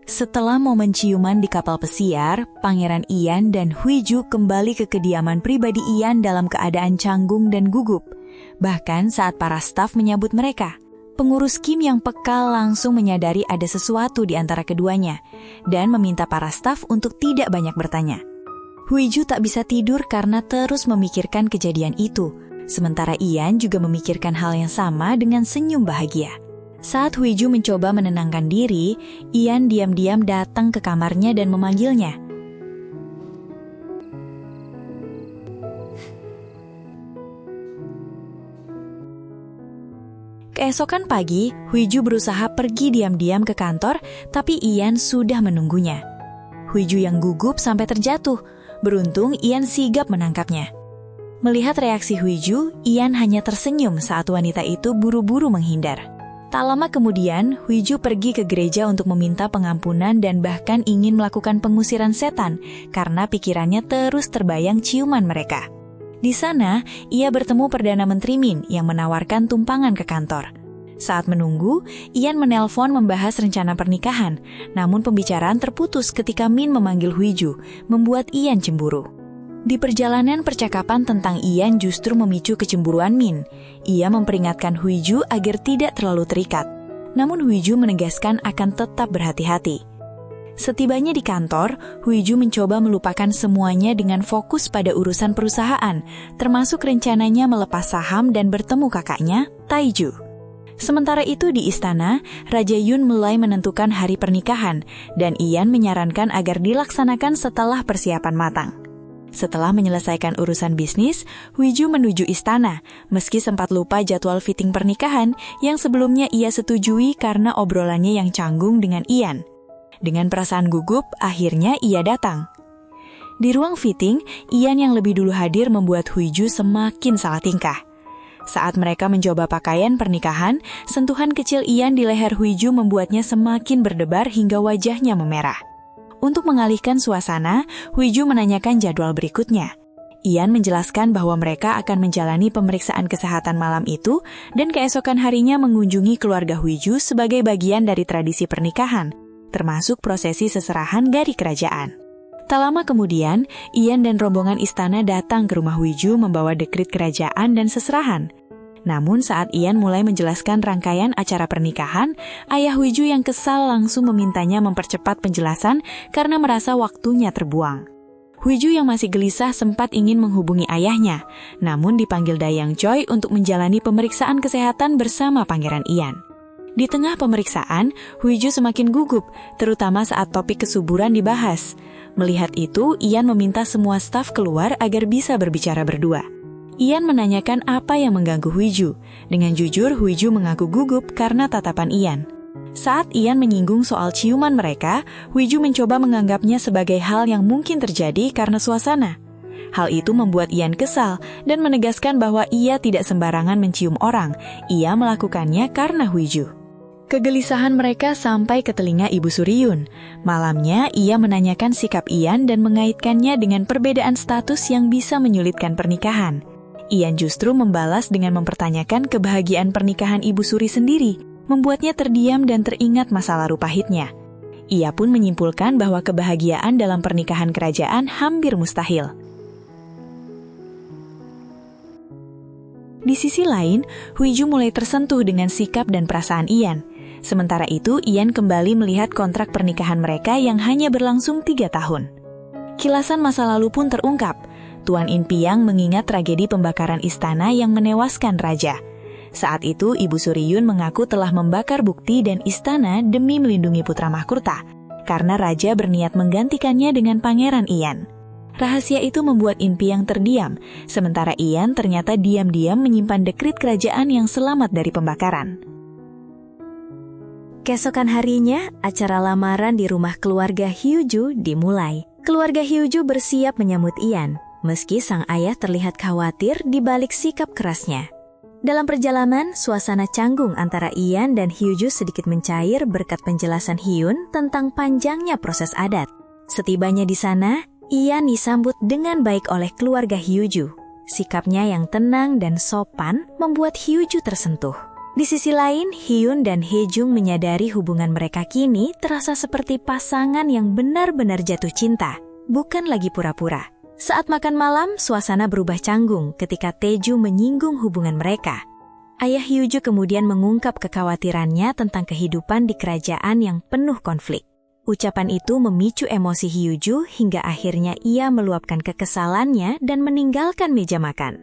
Setelah momen ciuman di kapal pesiar, Pangeran Ian dan Huiju kembali ke kediaman pribadi Ian dalam keadaan canggung dan gugup. Bahkan saat para staf menyambut mereka, pengurus Kim yang peka langsung menyadari ada sesuatu di antara keduanya dan meminta para staf untuk tidak banyak bertanya. Huiju tak bisa tidur karena terus memikirkan kejadian itu, sementara Ian juga memikirkan hal yang sama dengan senyum bahagia. Saat Huiju mencoba menenangkan diri, Ian diam-diam datang ke kamarnya dan memanggilnya. Keesokan pagi, Huiju berusaha pergi diam-diam ke kantor, tapi Ian sudah menunggunya. Huiju yang gugup sampai terjatuh. Beruntung Ian sigap menangkapnya. Melihat reaksi Huiju, Ian hanya tersenyum saat wanita itu buru-buru menghindar. Tak lama kemudian, Huiju pergi ke gereja untuk meminta pengampunan dan bahkan ingin melakukan pengusiran setan karena pikirannya terus terbayang ciuman mereka. Di sana, ia bertemu Perdana Menteri Min yang menawarkan tumpangan ke kantor. Saat menunggu, Ian menelpon membahas rencana pernikahan, namun pembicaraan terputus ketika Min memanggil Huiju, membuat Ian cemburu. Di perjalanan percakapan tentang Ian justru memicu kecemburuan Min. Ia memperingatkan Huiju agar tidak terlalu terikat. Namun Huiju menegaskan akan tetap berhati-hati. Setibanya di kantor, Huiju mencoba melupakan semuanya dengan fokus pada urusan perusahaan, termasuk rencananya melepas saham dan bertemu kakaknya, Taiju. Sementara itu di istana, Raja Yun mulai menentukan hari pernikahan, dan Ian menyarankan agar dilaksanakan setelah persiapan matang. Setelah menyelesaikan urusan bisnis, Huiju menuju istana, meski sempat lupa jadwal fitting pernikahan yang sebelumnya ia setujui karena obrolannya yang canggung dengan Ian. Dengan perasaan gugup, akhirnya ia datang. Di ruang fitting, Ian yang lebih dulu hadir membuat Huiju semakin salah tingkah. Saat mereka mencoba pakaian pernikahan, sentuhan kecil Ian di leher Huiju membuatnya semakin berdebar hingga wajahnya memerah. Untuk mengalihkan suasana, Huiju menanyakan jadwal berikutnya. Ian menjelaskan bahwa mereka akan menjalani pemeriksaan kesehatan malam itu dan keesokan harinya mengunjungi keluarga Huiju sebagai bagian dari tradisi pernikahan, termasuk prosesi seserahan dari kerajaan. Tak lama kemudian, Ian dan rombongan istana datang ke rumah Huiju membawa dekrit kerajaan dan seserahan. Namun saat Ian mulai menjelaskan rangkaian acara pernikahan, ayah Huiju yang kesal langsung memintanya mempercepat penjelasan karena merasa waktunya terbuang. Huiju yang masih gelisah sempat ingin menghubungi ayahnya, namun dipanggil Dayang Choi untuk menjalani pemeriksaan kesehatan bersama Pangeran Ian. Di tengah pemeriksaan, Huiju semakin gugup, terutama saat topik kesuburan dibahas. Melihat itu, Ian meminta semua staf keluar agar bisa berbicara berdua. Ian menanyakan apa yang mengganggu Huiju. Dengan jujur, Huiju mengaku gugup karena tatapan Ian. Saat Ian menyinggung soal ciuman mereka, Huiju mencoba menganggapnya sebagai hal yang mungkin terjadi karena suasana. Hal itu membuat Ian kesal dan menegaskan bahwa ia tidak sembarangan mencium orang. Ia melakukannya karena Huiju. Kegelisahan mereka sampai ke telinga Ibu Suryun. Malamnya, ia menanyakan sikap Ian dan mengaitkannya dengan perbedaan status yang bisa menyulitkan pernikahan. Ian justru membalas dengan mempertanyakan kebahagiaan pernikahan Ibu Suri sendiri, membuatnya terdiam dan teringat masa lalu pahitnya. Ia pun menyimpulkan bahwa kebahagiaan dalam pernikahan kerajaan hampir mustahil. Di sisi lain, Huiju mulai tersentuh dengan sikap dan perasaan Ian. Sementara itu, Ian kembali melihat kontrak pernikahan mereka yang hanya berlangsung 3 tahun. Kilasan masa lalu pun terungkap. Tuan In Piang mengingat tragedi pembakaran istana yang menewaskan raja. Saat itu, Ibu Suryun mengaku telah membakar bukti dan istana demi melindungi putra mahkota, karena raja berniat menggantikannya dengan Pangeran Ian. Rahasia itu membuat In Piang terdiam, sementara Ian ternyata diam-diam menyimpan dekrit kerajaan yang selamat dari pembakaran. Keesokan harinya, acara lamaran di rumah keluarga Hyuju dimulai. Keluarga Hyuju bersiap menyambut Ian, meski sang ayah terlihat khawatir di balik sikap kerasnya. Dalam perjalanan, suasana canggung antara Ian dan Hyuju sedikit mencair berkat penjelasan Hyun tentang panjangnya proses adat. Setibanya di sana, Ian disambut dengan baik oleh keluarga Hyuju. Sikapnya yang tenang dan sopan membuat Hyuju tersentuh. Di sisi lain, Hyun dan Haejung menyadari hubungan mereka kini terasa seperti pasangan yang benar-benar jatuh cinta, bukan lagi pura-pura. Saat makan malam, suasana berubah canggung ketika Taeju menyinggung hubungan mereka. Ayah Hyuju kemudian mengungkap kekhawatirannya tentang kehidupan di kerajaan yang penuh konflik. Ucapan itu memicu emosi Hyuju hingga akhirnya ia meluapkan kekesalannya dan meninggalkan meja makan.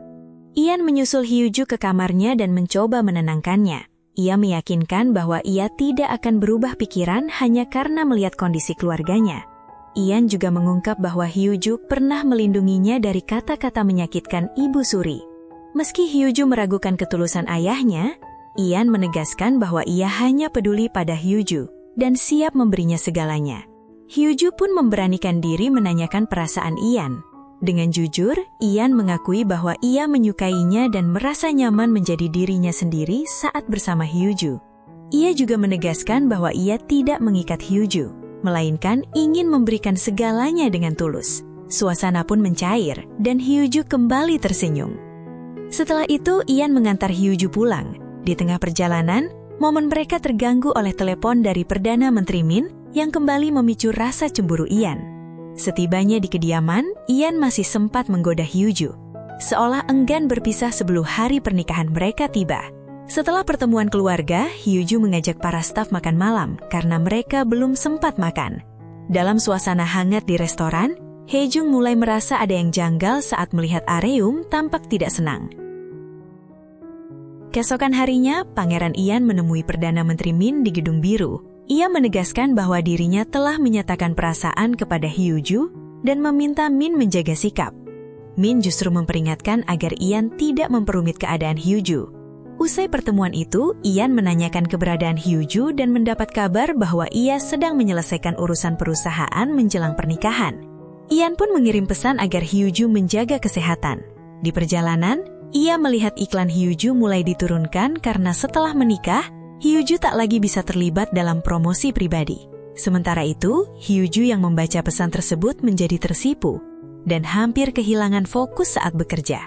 Ian menyusul Hyuju ke kamarnya dan mencoba menenangkannya. Ia meyakinkan bahwa ia tidak akan berubah pikiran hanya karena melihat kondisi keluarganya. Ian juga mengungkap bahwa Hyuju pernah melindunginya dari kata-kata menyakitkan Ibu Suri. Meski Hyuju meragukan ketulusan ayahnya, Ian menegaskan bahwa ia hanya peduli pada Hyuju dan siap memberinya segalanya. Hyuju pun memberanikan diri menanyakan perasaan Ian. Dengan jujur, Ian mengakui bahwa ia menyukainya dan merasa nyaman menjadi dirinya sendiri saat bersama Hyuju. Ia juga menegaskan bahwa ia tidak mengikat Hyuju, melainkan ingin memberikan segalanya dengan tulus. Suasana pun mencair dan Hyuju kembali tersenyum. Setelah itu, Ian mengantar Hyuju pulang. Di tengah perjalanan, momen mereka terganggu oleh telepon dari Perdana Menteri Min yang kembali memicu rasa cemburu Ian. Setibanya di kediaman, Ian masih sempat menggoda Hyuju, seolah enggan berpisah sebelum hari pernikahan mereka tiba. Setelah pertemuan keluarga, Hyuju mengajak para staf makan malam karena mereka belum sempat makan. Dalam suasana hangat di restoran, Haejung mulai merasa ada yang janggal saat melihat Areum tampak tidak senang. Keesokan harinya, Pangeran Ian menemui Perdana Menteri Min di Gedung Biru. Ia menegaskan bahwa dirinya telah menyatakan perasaan kepada Hyuju dan meminta Min menjaga sikap. Min justru memperingatkan agar Ian tidak memperumit keadaan Hyuju. Usai pertemuan itu, Ian menanyakan keberadaan Hyuju dan mendapat kabar bahwa ia sedang menyelesaikan urusan perusahaan menjelang pernikahan. Ian pun mengirim pesan agar Hyuju menjaga kesehatan. Di perjalanan, ia melihat iklan Hyuju mulai diturunkan karena setelah menikah, Hyuju tak lagi bisa terlibat dalam promosi pribadi. Sementara itu, Hyuju yang membaca pesan tersebut menjadi tersipu dan hampir kehilangan fokus saat bekerja.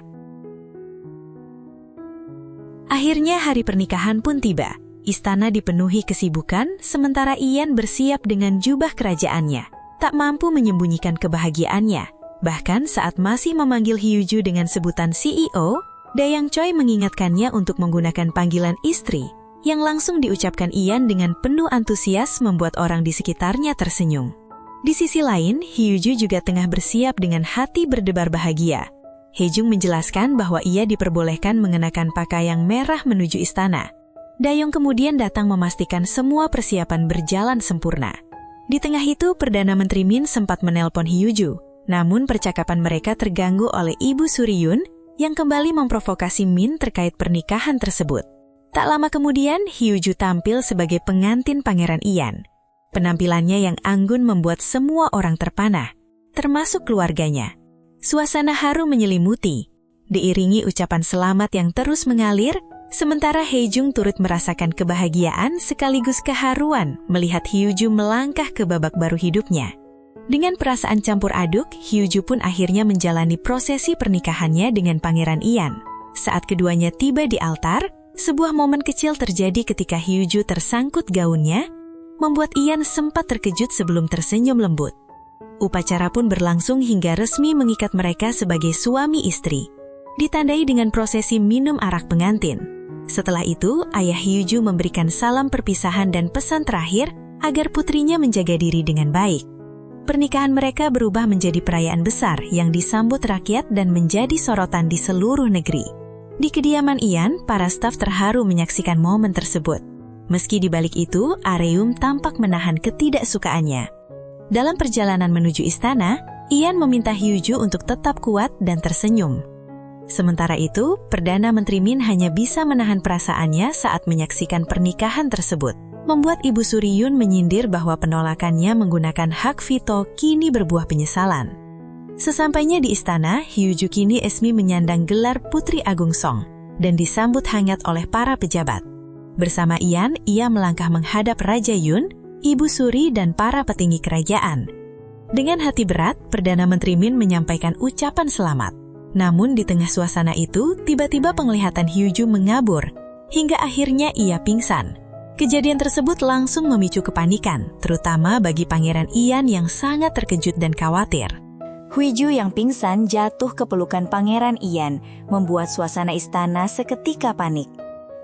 Akhirnya hari pernikahan pun tiba. Istana dipenuhi kesibukan, sementara Ian bersiap dengan jubah kerajaannya. Tak mampu menyembunyikan kebahagiaannya. Bahkan saat masih memanggil Hyuju dengan sebutan CEO, Dayang Choi mengingatkannya untuk menggunakan panggilan istri, yang langsung diucapkan Ian dengan penuh antusias membuat orang di sekitarnya tersenyum. Di sisi lain, Hyuju juga tengah bersiap dengan hati berdebar bahagia. Haejung menjelaskan bahwa ia diperbolehkan mengenakan pakaian merah menuju istana. Dayong kemudian datang memastikan semua persiapan berjalan sempurna. Di tengah itu, Perdana Menteri Min sempat menelpon Hyuju, namun percakapan mereka terganggu oleh Ibu Suryun yang kembali memprovokasi Min terkait pernikahan tersebut. Tak lama kemudian, Hyuju tampil sebagai pengantin Pangeran Ian. Penampilannya yang anggun membuat semua orang terpana, termasuk keluarganya. Suasana haru menyelimuti, diiringi ucapan selamat yang terus mengalir, sementara Haejung turut merasakan kebahagiaan sekaligus keharuan melihat Hyuju melangkah ke babak baru hidupnya. Dengan perasaan campur aduk, Hyuju pun akhirnya menjalani prosesi pernikahannya dengan Pangeran Ian. Saat keduanya tiba di altar, sebuah momen kecil terjadi ketika Hyuju tersangkut gaunnya, membuat Ian sempat terkejut sebelum tersenyum lembut. Upacara pun berlangsung hingga resmi mengikat mereka sebagai suami istri, ditandai dengan prosesi minum arak pengantin. Setelah itu, ayah Hyuju memberikan salam perpisahan dan pesan terakhir agar putrinya menjaga diri dengan baik. Pernikahan mereka berubah menjadi perayaan besar yang disambut rakyat dan menjadi sorotan di seluruh negeri. Di kediaman Ian, para staf terharu menyaksikan momen tersebut. Meski di balik itu, Areum tampak menahan ketidaksukaannya. Dalam perjalanan menuju istana, Ian meminta Hyuju untuk tetap kuat dan tersenyum. Sementara itu, Perdana Menteri Min hanya bisa menahan perasaannya saat menyaksikan pernikahan tersebut, membuat Ibu Suryun menyindir bahwa penolakannya menggunakan hak veto kini berbuah penyesalan. Sesampainya di istana, Hyuju kini resmi menyandang gelar Putri Agung Song dan disambut hangat oleh para pejabat. Bersama Ian, ia melangkah menghadap Raja Yun, Ibu Suri, dan para petinggi kerajaan. Dengan hati berat, Perdana Menteri Min menyampaikan ucapan selamat. Namun di tengah suasana itu, tiba-tiba penglihatan Hyuju mengabur, hingga akhirnya ia pingsan. Kejadian tersebut langsung memicu kepanikan, terutama bagi Pangeran Ian yang sangat terkejut dan khawatir. Huiju yang pingsan jatuh ke pelukan Pangeran Ian, membuat suasana istana seketika panik.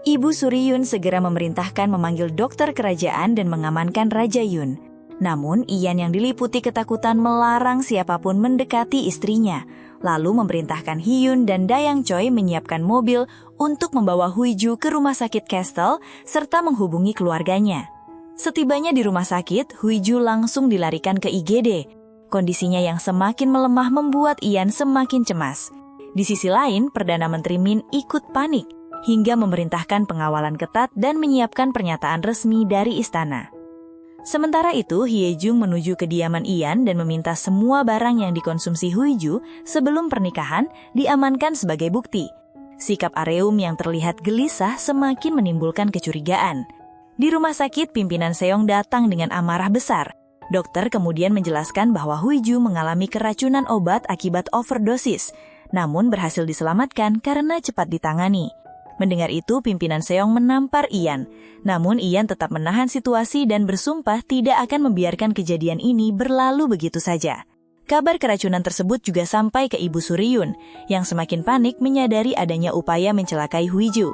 Ibu Suryun segera memerintahkan memanggil dokter kerajaan dan mengamankan Raja Yun. Namun, Ian yang diliputi ketakutan melarang siapapun mendekati istrinya, lalu memerintahkan Hyun dan Dayang Choi menyiapkan mobil untuk membawa Huiju ke rumah sakit Castle serta menghubungi keluarganya. Setibanya di rumah sakit, Huiju langsung dilarikan ke IGD. Kondisinya yang semakin melemah membuat Ian semakin cemas. Di sisi lain, Perdana Menteri Min ikut panik hingga memerintahkan pengawalan ketat dan menyiapkan pernyataan resmi dari istana. Sementara itu, Hyejung menuju kediaman Ian dan meminta semua barang yang dikonsumsi Huiju sebelum pernikahan diamankan sebagai bukti. Sikap Areum yang terlihat gelisah semakin menimbulkan kecurigaan. Di rumah sakit, pimpinan Seong datang dengan amarah besar. Dokter kemudian menjelaskan bahwa Huiju mengalami keracunan obat akibat overdosis, namun berhasil diselamatkan karena cepat ditangani. Mendengar itu, pimpinan Seong menampar Ian. Namun Ian tetap menahan situasi dan bersumpah tidak akan membiarkan kejadian ini berlalu begitu saja. Kabar keracunan tersebut juga sampai ke Ibu Suryun, yang semakin panik menyadari adanya upaya mencelakai Huiju.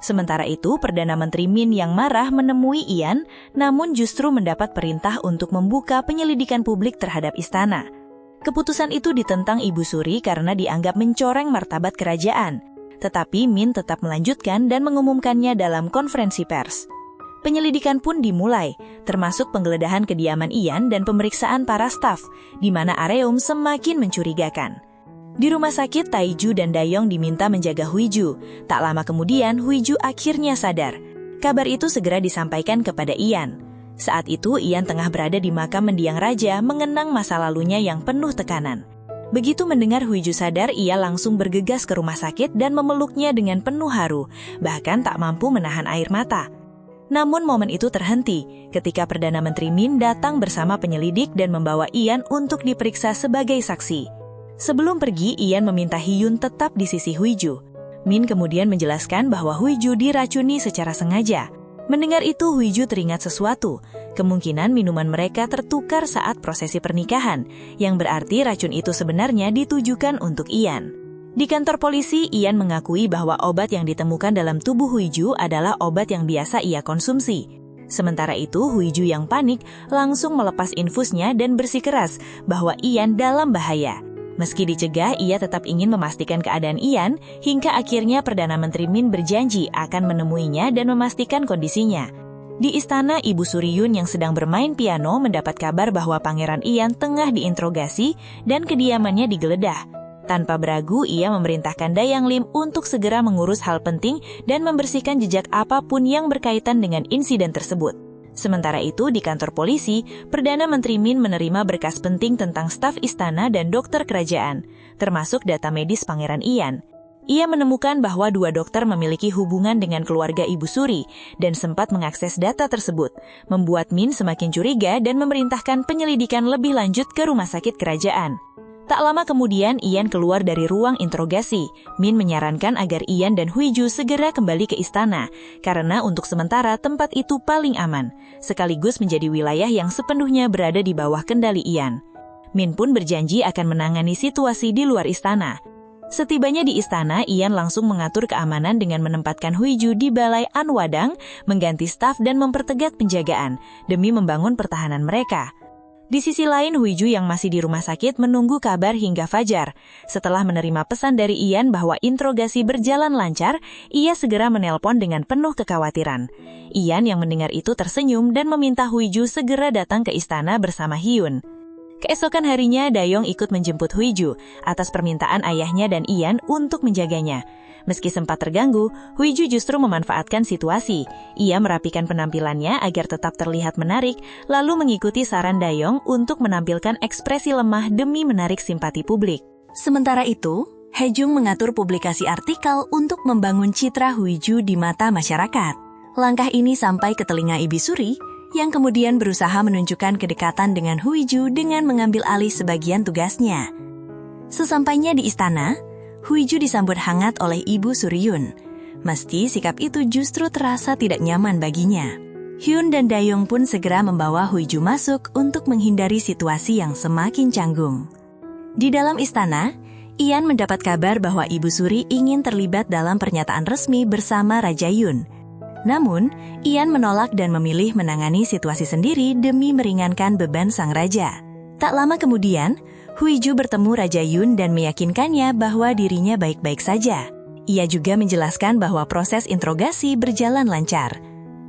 Sementara itu, Perdana Menteri Min yang marah menemui Ian, namun justru mendapat perintah untuk membuka penyelidikan publik terhadap istana. Keputusan itu ditentang Ibu Suri karena dianggap mencoreng martabat kerajaan. Tetapi Min tetap melanjutkan dan mengumumkannya dalam konferensi pers. Penyelidikan pun dimulai, termasuk penggeledahan kediaman Ian dan pemeriksaan para staf, di mana Areum semakin mencurigakan. Di rumah sakit, Taiju dan Dayong diminta menjaga Huiju. Tak lama kemudian, Huiju akhirnya sadar. Kabar itu segera disampaikan kepada Ian. Saat itu, Ian tengah berada di makam mendiang raja, mengenang masa lalunya yang penuh tekanan. Begitu mendengar Huiju sadar, ia langsung bergegas ke rumah sakit dan memeluknya dengan penuh haru, bahkan tak mampu menahan air mata. Namun momen itu terhenti ketika Perdana Menteri Min datang bersama penyelidik dan membawa Ian untuk diperiksa sebagai saksi. Sebelum pergi, Ian meminta Hyun tetap di sisi Huiju. Min kemudian menjelaskan bahwa Huiju diracuni secara sengaja. Mendengar itu, Huiju teringat sesuatu. Kemungkinan minuman mereka tertukar saat prosesi pernikahan, yang berarti racun itu sebenarnya ditujukan untuk Ian. Di kantor polisi, Ian mengakui bahwa obat yang ditemukan dalam tubuh Huiju adalah obat yang biasa ia konsumsi. Sementara itu, Huiju yang panik langsung melepas infusnya dan bersikeras bahwa Ian dalam bahaya. Meski dicegah, ia tetap ingin memastikan keadaan Ian, hingga akhirnya Perdana Menteri Min berjanji akan menemuinya dan memastikan kondisinya. Di istana, Ibu Suryun yang sedang bermain piano mendapat kabar bahwa Pangeran Ian tengah diinterogasi dan kediamannya digeledah. Tanpa beragu, ia memerintahkan Dayang Lim untuk segera mengurus hal penting dan membersihkan jejak apapun yang berkaitan dengan insiden tersebut. Sementara itu, di kantor polisi, Perdana Menteri Min menerima berkas penting tentang staf istana dan dokter kerajaan, termasuk data medis Pangeran Ian. Ia menemukan bahwa 2 dokter memiliki hubungan dengan keluarga Ibu Suri dan sempat mengakses data tersebut, membuat Min semakin curiga dan memerintahkan penyelidikan lebih lanjut ke rumah sakit kerajaan. Tak lama kemudian, Ian keluar dari ruang interogasi. Min menyarankan agar Ian dan Huiju segera kembali ke istana, karena untuk sementara tempat itu paling aman, sekaligus menjadi wilayah yang sepenuhnya berada di bawah kendali Ian. Min pun berjanji akan menangani situasi di luar istana. Setibanya di istana, Ian langsung mengatur keamanan dengan menempatkan Huiju di Balai Anwadang, mengganti staf dan mempertegas penjagaan, demi membangun pertahanan mereka. Di sisi lain, Huiju yang masih di rumah sakit menunggu kabar hingga fajar. Setelah menerima pesan dari Ian bahwa interogasi berjalan lancar, ia segera menelpon dengan penuh kekhawatiran. Ian yang mendengar itu tersenyum dan meminta Huiju segera datang ke istana bersama Hyun. Keesokan harinya, Dayong ikut menjemput Huiju atas permintaan ayahnya dan Ian untuk menjaganya. Meski sempat terganggu, Huiju justru memanfaatkan situasi. Ia merapikan penampilannya agar tetap terlihat menarik, lalu mengikuti saran Dayong untuk menampilkan ekspresi lemah demi menarik simpati publik. Sementara itu, Hejung mengatur publikasi artikel untuk membangun citra Huiju di mata masyarakat. Langkah ini sampai ke telinga Ibu Suri, yang kemudian berusaha menunjukkan kedekatan dengan Huiju dengan mengambil alih sebagian tugasnya. Sesampainya di istana, Huiju disambut hangat oleh Ibu Suryun. Mesti sikap itu justru terasa tidak nyaman baginya. Hyun dan Dayong pun segera membawa Huiju masuk untuk menghindari situasi yang semakin canggung. Di dalam istana, Ian mendapat kabar bahwa Ibu Suri ingin terlibat dalam pernyataan resmi bersama Raja Yun. Namun, Ian menolak dan memilih menangani situasi sendiri demi meringankan beban sang raja. Tak lama kemudian, Huiju bertemu Raja Yun dan meyakinkannya bahwa dirinya baik-baik saja. Ia juga menjelaskan bahwa proses interogasi berjalan lancar.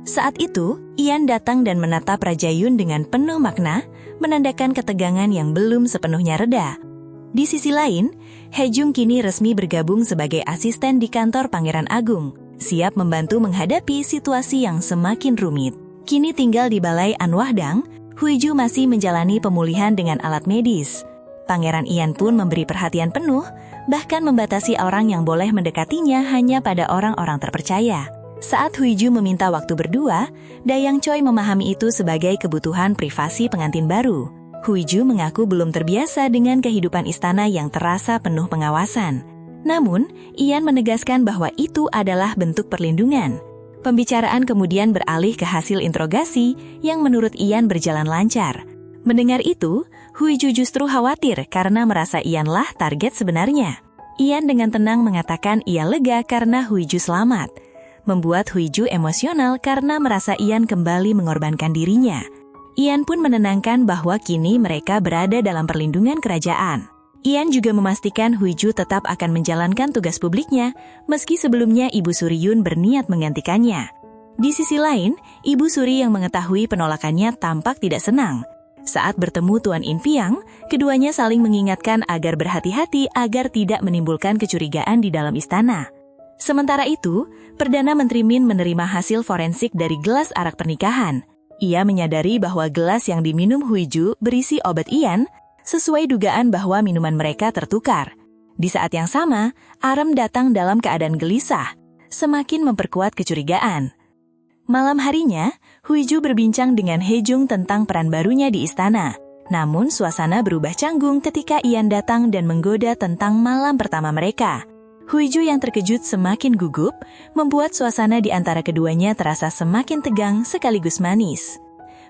Saat itu, Ian datang dan menatap Raja Yun dengan penuh makna, menandakan ketegangan yang belum sepenuhnya reda. Di sisi lain, Hejung kini resmi bergabung sebagai asisten di kantor Pangeran Agung, siap membantu menghadapi situasi yang semakin rumit. Kini tinggal di Balai Anwahdang, Huiju masih menjalani pemulihan dengan alat medis. Pangeran Ian pun memberi perhatian penuh, bahkan membatasi orang yang boleh mendekatinya hanya pada orang-orang terpercaya. Saat Huiju meminta waktu berdua, Dayang Choi memahami itu sebagai kebutuhan privasi pengantin baru. Huiju mengaku belum terbiasa dengan kehidupan istana yang terasa penuh pengawasan. Namun, Ian menegaskan bahwa itu adalah bentuk perlindungan. Pembicaraan kemudian beralih ke hasil interogasi yang menurut Ian berjalan lancar. Mendengar itu, Huiju justru khawatir karena merasa Ianlah target sebenarnya. Ian dengan tenang mengatakan ia lega karena Huiju selamat. Membuat Huiju emosional karena merasa Ian kembali mengorbankan dirinya. Ian pun menenangkan bahwa kini mereka berada dalam perlindungan kerajaan. Ian juga memastikan Huiju tetap akan menjalankan tugas publiknya, meski sebelumnya Ibu Suri Yun berniat menggantikannya. Di sisi lain, Ibu Suri yang mengetahui penolakannya tampak tidak senang. Saat bertemu Tuan In Piang, keduanya saling mengingatkan agar berhati-hati agar tidak menimbulkan kecurigaan di dalam istana. Sementara itu, Perdana Menteri Min menerima hasil forensik dari gelas arak pernikahan. Ia menyadari bahwa gelas yang diminum Huiju berisi obat Ian, sesuai dugaan bahwa minuman mereka tertukar. Di saat yang sama, Aram datang dalam keadaan gelisah, semakin memperkuat kecurigaan. Malam harinya, Huiju berbincang dengan Hejung tentang peran barunya di istana. Namun, suasana berubah canggung ketika Ian datang dan menggoda tentang malam pertama mereka. Huiju yang terkejut semakin gugup, membuat suasana di antara keduanya terasa semakin tegang sekaligus manis.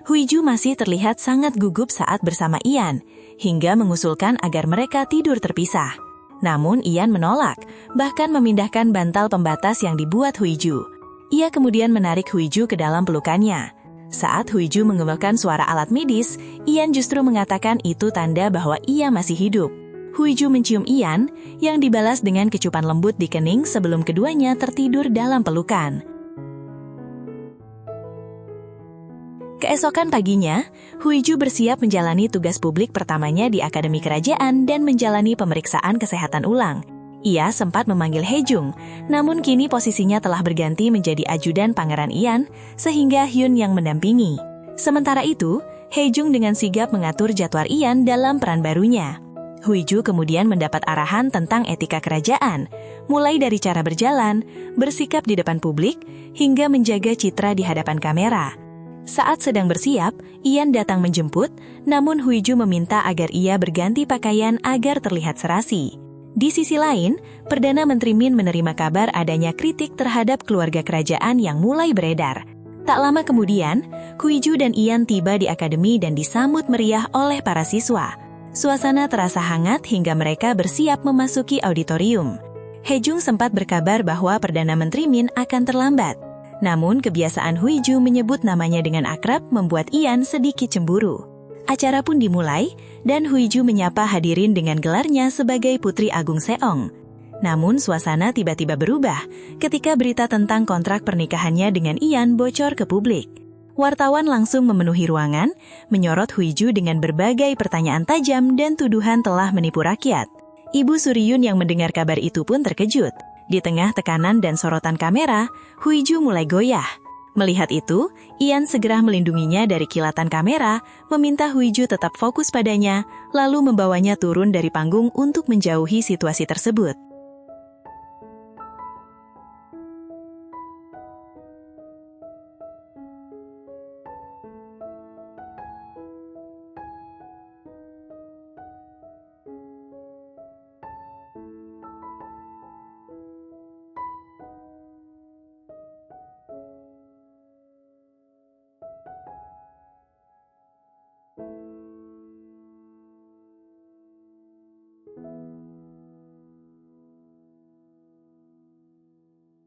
Huiju masih terlihat sangat gugup saat bersama Ian, hingga mengusulkan agar mereka tidur terpisah. Namun Ian menolak, bahkan memindahkan bantal pembatas yang dibuat Huiju. Ia kemudian menarik Huiju ke dalam pelukannya. Saat Huiju mengeluarkan suara alat medis, Ian justru mengatakan itu tanda bahwa ia masih hidup. Huiju mencium Ian, yang dibalas dengan kecupan lembut di kening sebelum keduanya tertidur dalam pelukan. Keesokan paginya, Huiju bersiap menjalani tugas publik pertamanya di Akademi Kerajaan dan menjalani pemeriksaan kesehatan ulang. Ia sempat memanggil Hejung, namun kini posisinya telah berganti menjadi ajudan Pangeran Ian, sehingga Hyun yang mendampingi. Sementara itu, Hejung dengan sigap mengatur jadwal Ian dalam peran barunya. Huiju kemudian mendapat arahan tentang etika kerajaan, mulai dari cara berjalan, bersikap di depan publik, hingga menjaga citra di hadapan kamera. Saat sedang bersiap, Ian datang menjemput, namun Huiju meminta agar ia berganti pakaian agar terlihat serasi. Di sisi lain, Perdana Menteri Min menerima kabar adanya kritik terhadap keluarga kerajaan yang mulai beredar. Tak lama kemudian, Huiju dan Ian tiba di akademi dan disambut meriah oleh para siswa. Suasana terasa hangat hingga mereka bersiap memasuki auditorium. Hejung sempat berkabar bahwa Perdana Menteri Min akan terlambat. Namun kebiasaan Huiju menyebut namanya dengan akrab membuat Ian sedikit cemburu. Acara pun dimulai, dan Huiju menyapa hadirin dengan gelarnya sebagai Putri Agung Seong. Namun suasana tiba-tiba berubah ketika berita tentang kontrak pernikahannya dengan Ian bocor ke publik. Wartawan langsung memenuhi ruangan, menyorot Huiju dengan berbagai pertanyaan tajam dan tuduhan telah menipu rakyat. Ibu Suri Yun yang mendengar kabar itu pun terkejut. Di tengah tekanan dan sorotan kamera, Huiju mulai goyah. Melihat itu, Ian segera melindunginya dari kilatan kamera, meminta Huiju tetap fokus padanya, lalu membawanya turun dari panggung untuk menjauhi situasi tersebut.